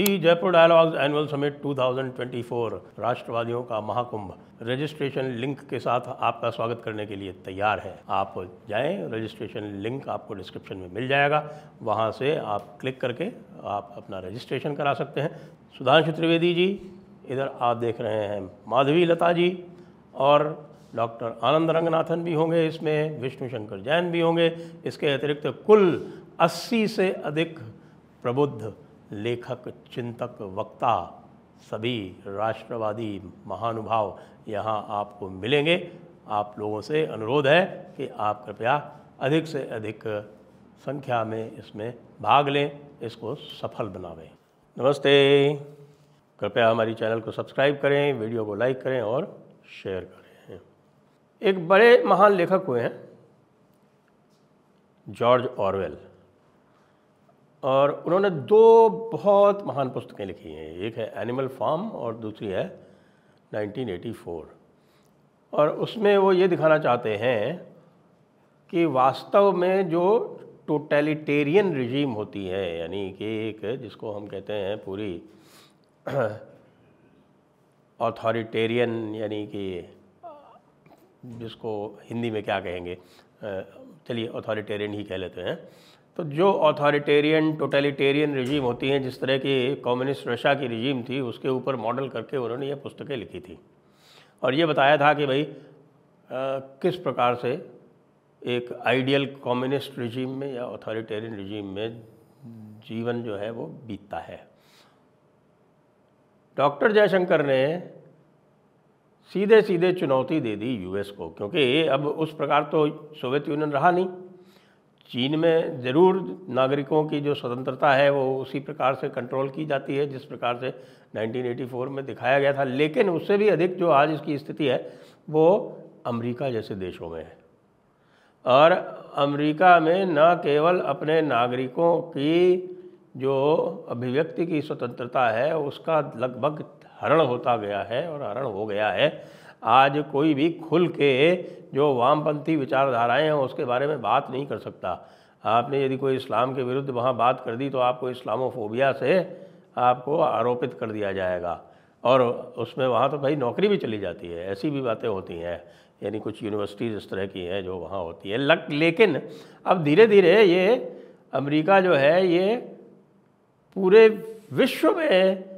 दी Jaipur dialogues annual summit 2024 राष्ट्रवादियों का Mahakumbh registration link के साथ आपका स्वागत करने के लिए तैयार है। आप जाएं, रजिस्ट्रेशन लिंक आपको डिस्क्रिप्शन में मिल जाएगा, वहां से आप क्लिक करके आप अपना रजिस्ट्रेशन करा सकते हैं। सुधांशु त्रिवेदी जी, इधर आप देख रहे हैं माधवी लता जी और डॉक्टर आनंद रंगनाथन भी होंगे, इसमें विष्णु शंकर जैन भी होंगे। इसके अतिरिक्त कुल 80 से अधिक प्रबुद्ध लेखक, चिंतक, वक्ता, सभी राष्ट्रवादी महानुभाव यहाँ आपको मिलेंगे। आप लोगों से अनुरोध है कि आप कृपया अधिक से अधिक संख्या में इसमें भाग लें, इसको सफल बनावें। नमस्ते। कृपया हमारी चैनल को सब्सक्राइब करें, वीडियो को लाइक करें और शेयर करें। एक बड़े महान लेखक हुए हैं जॉर्ज ऑरवेल, और उन्होंने दो बहुत महान पुस्तकें लिखी हैं। एक है एनिमल फार्म और दूसरी है 1984। और उसमें वो ये दिखाना चाहते हैं कि वास्तव में जो टोटलिटेरियन रिजीम होती है, यानी कि एक जिसको हम कहते हैं पूरी ऑथोरिटेरियन, यानी कि जिसको हिंदी में क्या कहेंगे, चलिए ऑथोरिटेरियन ही कह लेते हैं। तो जो ऑथोरिटेरियन टोटलिटेरियन रिजीम होती हैं, जिस तरह की कम्युनिस्ट रशिया की रिजीम थी, उसके ऊपर मॉडल करके उन्होंने ये पुस्तकें लिखी थी। और ये बताया था कि भाई किस प्रकार से एक आइडियल कम्युनिस्ट रिजीम में या ऑथोरिटेरियन रिजीम में जीवन जो है वो बीतता है। डॉक्टर जयशंकर ने सीधे सीधे चुनौती दे दी यूएस को, क्योंकि अब उस प्रकार तो सोवियत यूनियन रहा नहीं। चीन में ज़रूर नागरिकों की जो स्वतंत्रता है वो उसी प्रकार से कंट्रोल की जाती है जिस प्रकार से 1984 में दिखाया गया था, लेकिन उससे भी अधिक जो आज इसकी स्थिति है वो अमेरिका जैसे देशों में है। और अमेरिका में न केवल अपने नागरिकों की जो अभिव्यक्ति की स्वतंत्रता है उसका लगभग हरण होता गया है और हरण हो गया है। आज कोई भी खुल के जो वामपंथी विचारधाराएं हैं उसके बारे में बात नहीं कर सकता। आपने यदि कोई इस्लाम के विरुद्ध वहाँ बात कर दी तो आपको इस्लामोफोबिया से आपको आरोपित कर दिया जाएगा, और उसमें वहाँ तो भाई नौकरी भी चली जाती है। ऐसी भी बातें होती हैं, यानी कुछ यूनिवर्सिटीज़ इस तरह की हैं जो वहाँ होती है। लेकिन अब धीरे धीरे ये अमेरिका जो है ये पूरे विश्व में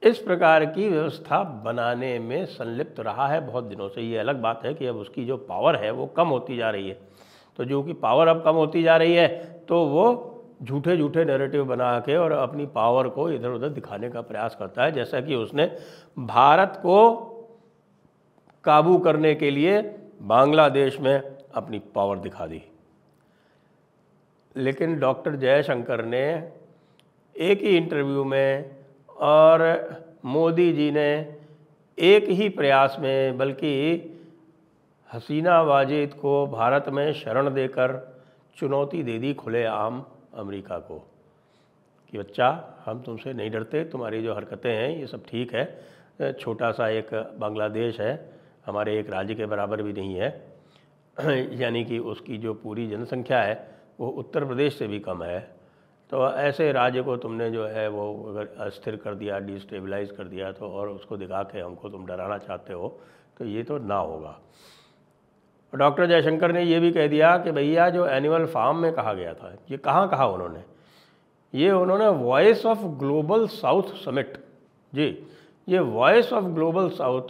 इस प्रकार की व्यवस्था बनाने में संलिप्त रहा है बहुत दिनों से। ये अलग बात है कि अब उसकी जो पावर है वो कम होती जा रही है। तो जो कि पावर अब कम होती जा रही है तो वो झूठे झूठे नैरेटिव बना के और अपनी पावर को इधर उधर दिखाने का प्रयास करता है, जैसा कि उसने भारत को काबू करने के लिए बांग्लादेश में अपनी पावर दिखा दी। लेकिन डॉक्टर जयशंकर ने एक ही इंटरव्यू में और मोदी जी ने एक ही प्रयास में, बल्कि हसीना वाजिद को भारत में शरण देकर चुनौती दे दी खुलेआम अमेरिका को कि बच्चा हम तुमसे नहीं डरते, तुम्हारी जो हरकतें हैं ये सब ठीक है। छोटा सा एक बांग्लादेश है, हमारे एक राज्य के बराबर भी नहीं है, यानी कि उसकी जो पूरी जनसंख्या है वो उत्तर प्रदेश से भी कम है। तो ऐसे राज्य को तुमने जो है वो अगर अस्थिर कर दिया, डिस्टेबलाइज कर दिया, तो और उसको दिखा के हमको तुम डराना चाहते हो, तो ये तो ना होगा। डॉक्टर जयशंकर ने ये भी कह दिया कि भैया जो एनिमल फार्म में कहा गया था, ये कहाँ कहा उन्होंने, ये उन्होंने voice of global south summit, जी ये voice of global south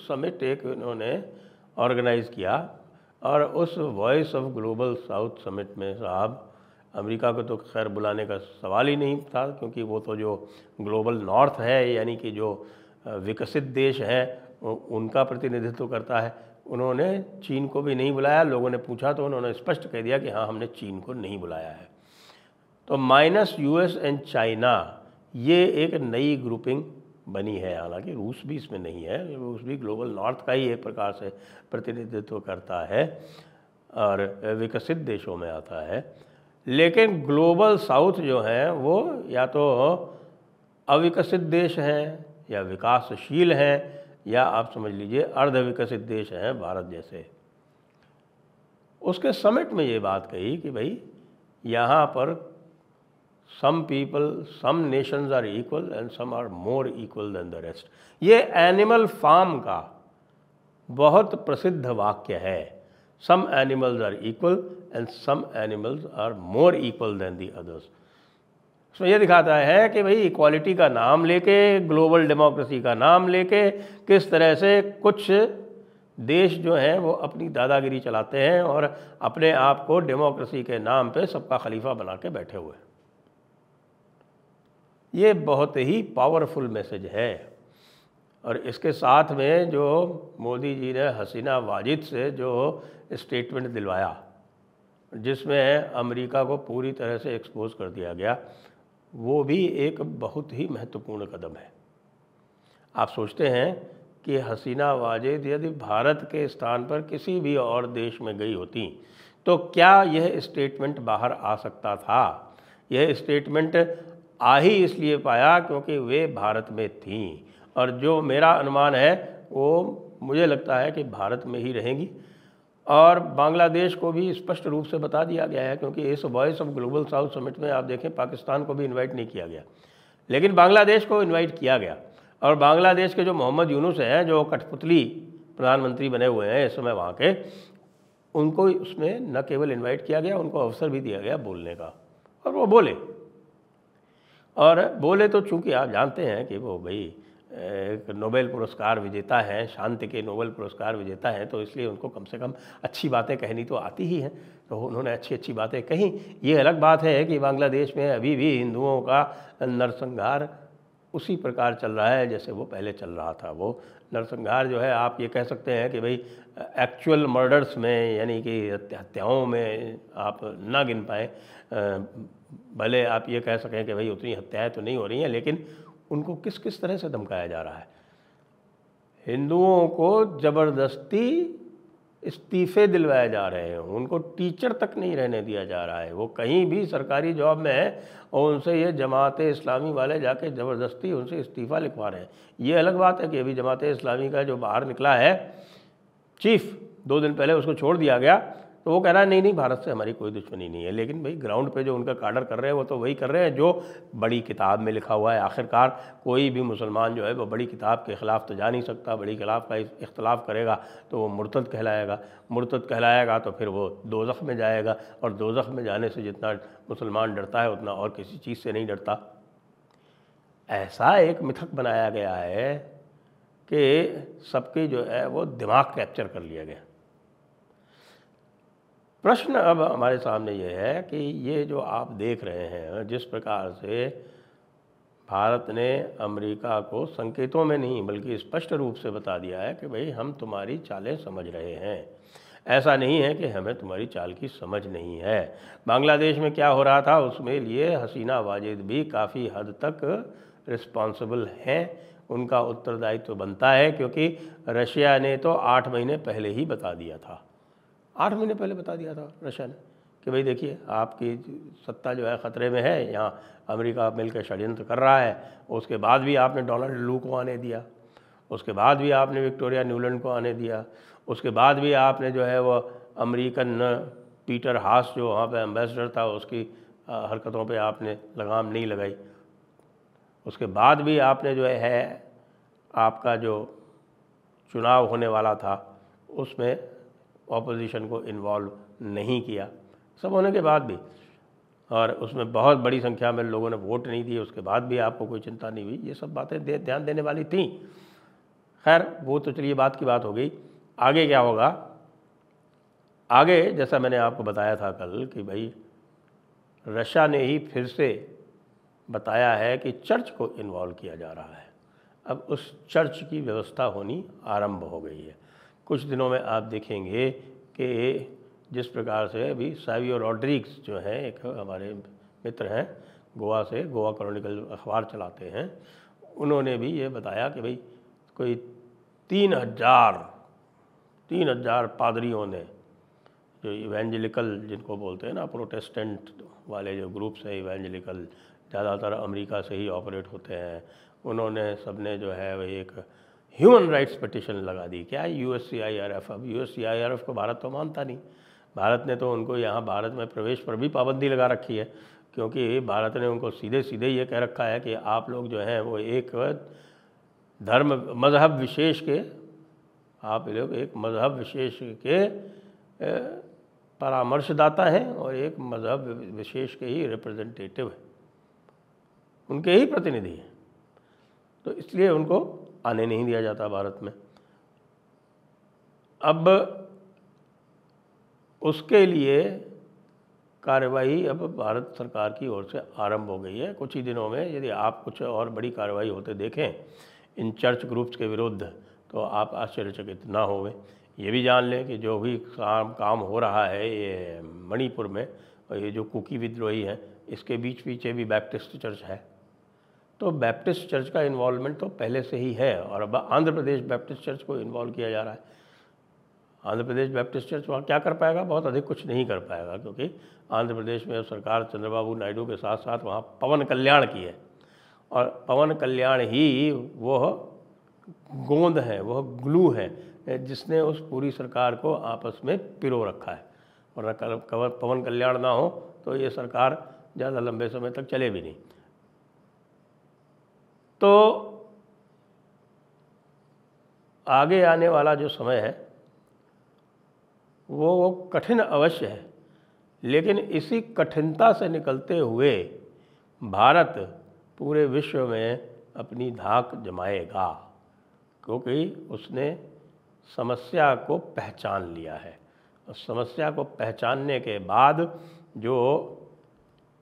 summit एक उन्होंने ऑर्गेनाइज़ किया, और उस voice of global south summit में साहब अमेरिका को तो खैर बुलाने का सवाल ही नहीं था, क्योंकि वो तो जो ग्लोबल नॉर्थ है, यानी कि जो विकसित देश हैं उनका प्रतिनिधित्व करता है। उन्होंने चीन को भी नहीं बुलाया। लोगों ने पूछा तो उन्होंने स्पष्ट कह दिया कि हाँ हमने चीन को नहीं बुलाया है। तो माइनस यूएस एंड चाइना, ये एक नई ग्रुपिंग बनी है। हालांकि रूस भी इसमें नहीं है, रूस भी ग्लोबल नॉर्थ का ही एक प्रकार से प्रतिनिधित्व करता है और विकसित देशों में आता है। लेकिन ग्लोबल साउथ जो है वो या तो अविकसित देश हैं या विकासशील हैं, या आप समझ लीजिए अर्धविकसित देश हैं भारत जैसे। उसके समिट में ये बात कही कि भाई यहाँ पर some people, some nations are equal and some are more equal than the rest. ये एनिमल फार्म का बहुत प्रसिद्ध वाक्य है। Some animals are equal and some animals are more equal than the others. इसमें यह दिखाता है कि भाई इक्वालिटी का नाम लेके, ग्लोबल डेमोक्रेसी का नाम लेके किस तरह से कुछ देश जो हैं वो अपनी दादागिरी चलाते हैं और अपने आप को डेमोक्रेसी के नाम पे सबका खलीफा बना के बैठे हुए हैं। ये बहुत ही पावरफुल मैसेज है। और इसके साथ में जो मोदी जी ने हसीना वाजिद से जो स्टेटमेंट दिलवाया, जिसमें अमेरिका को पूरी तरह से एक्सपोज कर दिया गया, वो भी एक बहुत ही महत्वपूर्ण कदम है। आप सोचते हैं कि हसीना वाजिद यदि भारत के स्थान पर किसी भी और देश में गई होती तो क्या यह स्टेटमेंट बाहर आ सकता था? यह स्टेटमेंट आ ही इसलिए पाया क्योंकि वे भारत में थीं, और जो मेरा अनुमान है वो मुझे लगता है कि भारत में ही रहेंगी। और बांग्लादेश को भी स्पष्ट रूप से बता दिया गया है, क्योंकि इस voice of global south summit में आप देखें पाकिस्तान को भी इनवाइट नहीं किया गया, लेकिन बांग्लादेश को इनवाइट किया गया। और बांग्लादेश के जो मोहम्मद यूनुस हैं, जो कठपुतली प्रधानमंत्री बने हुए हैं इस समय वहाँ के, उनको उसमें न केवल इनवाइट किया गया, उनको अवसर भी दिया गया बोलने का, और वो बोले। और बोले तो चूँकि आप जानते हैं कि वो भाई एक नोबेल पुरस्कार विजेता हैं, शांति के नोबेल पुरस्कार विजेता हैं, तो इसलिए उनको कम से कम अच्छी बातें कहनी तो आती ही हैं। तो उन्होंने अच्छी अच्छी बातें कहीं। ये अलग बात है कि बांग्लादेश में अभी भी हिंदुओं का नरसंहार उसी प्रकार चल रहा है जैसे वो पहले चल रहा था। वो नरसंहार जो है, आप ये कह सकते हैं कि भाई एक्चुअल मर्डर्स में, यानी कि हत्याओं में आप ना गिन पाए, भले आप ये कह सकें कि भाई उतनी हत्याएं तो नहीं हो रही हैं, लेकिन उनको किस किस तरह से धमकाया जा रहा है। हिंदुओं को ज़बरदस्ती इस्तीफ़े दिलवाए जा रहे हैं, उनको टीचर तक नहीं रहने दिया जा रहा है। वो कहीं भी सरकारी जॉब में है और उनसे ये जमात इस्लामी वाले जाके ज़बरदस्ती उनसे इस्तीफ़ा लिखवा रहे हैं। ये अलग बात है कि अभी जमात इस्लामी का जो बाहर निकला है चीफ, 2 दिन पहले उसको छोड़ दिया गया, तो वो कह रहा है नहीं नहीं भारत से हमारी कोई दुश्मनी नहीं है। लेकिन भाई ग्राउंड पे जो उनका काडर कर रहे हैं वो तो वही कर रहे हैं जो बड़ी किताब में लिखा हुआ है। आखिरकार कोई भी मुसलमान जो है वो बड़ी किताब के ख़िलाफ़ तो जा नहीं सकता। बड़ी किताब का इख्तलाफ करेगा तो वो मुर्तद कहलाएगा, मुर्तद कहलाएगा तो फिर वो दोज़ख में जाएगा, और दोज़ख में जाने से जितना मुसलमान डरता है उतना और किसी चीज़ से नहीं डरता। ऐसा एक मिथक बनाया गया है कि सबकी जो है वो दिमाग कैप्चर कर लिया गया। प्रश्न अब हमारे सामने ये है कि ये जो आप देख रहे हैं, जिस प्रकार से भारत ने अमेरिका को संकेतों में नहीं बल्कि स्पष्ट रूप से बता दिया है कि भाई हम तुम्हारी चालें समझ रहे हैं, ऐसा नहीं है कि हमें तुम्हारी चाल की समझ नहीं है। बांग्लादेश में क्या हो रहा था उसमें लिए हसीना वाजिद भी काफ़ी हद तक रिस्पॉन्सिबल हैं, उनका उत्तरदायित्व तो बनता है, क्योंकि रशिया ने तो 8 महीने पहले ही बता दिया था। 8 महीने पहले बता दिया था रशिया ने कि भाई देखिए आपकी सत्ता जो है ख़तरे में है, यहाँ अमेरिका मिलकर षड्यंत्र कर रहा है। उसके बाद भी आपने डोनाल्ड लू को आने दिया, उसके बाद भी आपने विक्टोरिया न्यूलैंड को आने दिया, उसके बाद भी आपने जो है वो अमेरिकन पीटर हास जो वहाँ पे एम्बेसडर था उसकी हरकतों पे आपने लगाम नहीं लगाई। उसके बाद भी आपने जो है आपका जो चुनाव होने वाला था उसमें ऑपोजिशन को इन्वॉल्व नहीं किया। सब होने के बाद भी, और उसमें बहुत बड़ी संख्या में लोगों ने वोट नहीं दिए, उसके बाद भी आपको कोई चिंता नहीं हुई। ये सब बातें ध्यान देने वाली थी। खैर वो तो चलिए बात की बात हो गई। आगे क्या होगा? आगे जैसा मैंने आपको बताया था कल कि भाई रशिया ने ही फिर से बताया है कि चर्च को इन्वॉल्व किया जा रहा है। अब उस चर्च की व्यवस्था होनी आरंभ हो गई है। कुछ दिनों में आप देखेंगे कि जिस प्रकार से अभी सावियो रॉड्रिग्स जो हैं, एक हमारे मित्र हैं गोवा से, गोवा क्रॉनिकल अखबार चलाते हैं, उन्होंने भी ये बताया कि भाई कोई 3,000 पादरियों ने, जो इवेंजेलिकल जिनको बोलते हैं ना, प्रोटेस्टेंट वाले जो ग्रुप्स हैं इवेंजेलिकल, ज़्यादातर अमेरिका से ही ऑपरेट होते हैं, उन्होंने सबने जो है वही एक ह्यूमन राइट्स पिटिशन लगा दी। क्या USCIRF? अब USCIRF को भारत तो मानता नहीं। भारत ने तो उनको यहाँ भारत में प्रवेश पर भी पाबंदी लगा रखी है क्योंकि भारत ने उनको सीधे सीधे ये कह रखा है कि आप लोग जो हैं वो एक धर्म मज़हब विशेष के, आप लोग एक मज़हब विशेष के परामर्शदाता हैं और एक मज़हब विशेष के ही रिप्रेजेंटेटिव हैं, उनके ही प्रतिनिधि हैं। तो इसलिए उनको आने नहीं दिया जाता भारत में। अब उसके लिए कार्रवाई अब भारत सरकार की ओर से आरंभ हो गई है। कुछ ही दिनों में यदि आप कुछ और बड़ी कार्रवाई होते देखें इन चर्च ग्रुप्स के विरुद्ध तो आप आश्चर्यचकित ना होंगे। ये भी जान लें कि जो भी काम हो रहा है ये मणिपुर में, और ये जो कुकी विद्रोही हैं, इसके बीच पीछे भी बैप्टिस्ट चर्च है। तो बैप्टिस्ट चर्च का इन्वॉल्वमेंट तो पहले से ही है, और अब आंध्र प्रदेश बैप्टिस्ट चर्च को इन्वॉल्व किया जा रहा है। आंध्र प्रदेश बैप्टिस्ट चर्च वहाँ क्या कर पाएगा? बहुत अधिक कुछ नहीं कर पाएगा, क्योंकि आंध्र प्रदेश में सरकार चंद्रबाबू नायडू के साथ साथ वहाँ पवन कल्याण की है, और पवन कल्याण ही वह गोंद है, वह ग्लू है जिसने उस पूरी सरकार को आपस में पिरो रखा है। और पवन कल्याण ना हो तो ये सरकार ज़्यादा लंबे समय तक चले भी नहीं। तो आगे आने वाला जो समय है वो कठिन अवश्य है, लेकिन इसी कठिनता से निकलते हुए भारत पूरे विश्व में अपनी धाक जमाएगा, क्योंकि उसने समस्या को पहचान लिया है। और समस्या को पहचानने के बाद जो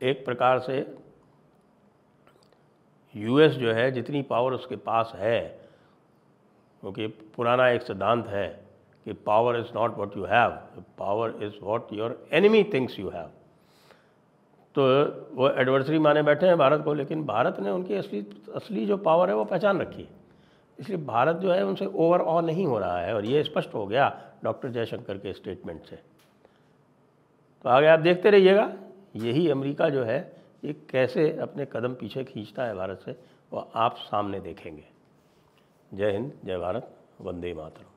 एक प्रकार से यूएस जो है जितनी पावर उसके पास है, क्योंकि पुराना एक सिद्धांत है कि power is not what you have, power is what your enemy thinks you have. तो वो एडवर्सरी माने बैठे हैं भारत को, लेकिन भारत ने उनकी असली जो पावर है वो पहचान रखी है। इसलिए भारत जो है उनसे ओवरऑल नहीं हो रहा है, और ये स्पष्ट हो गया डॉक्टर जयशंकर के स्टेटमेंट से। तो आगे आप देखते रहिएगा, यही अमेरिका जो है ये कैसे अपने कदम पीछे खींचता है भारत से, वो आप सामने देखेंगे। जय हिंद, जय भारत, वंदे मातरम।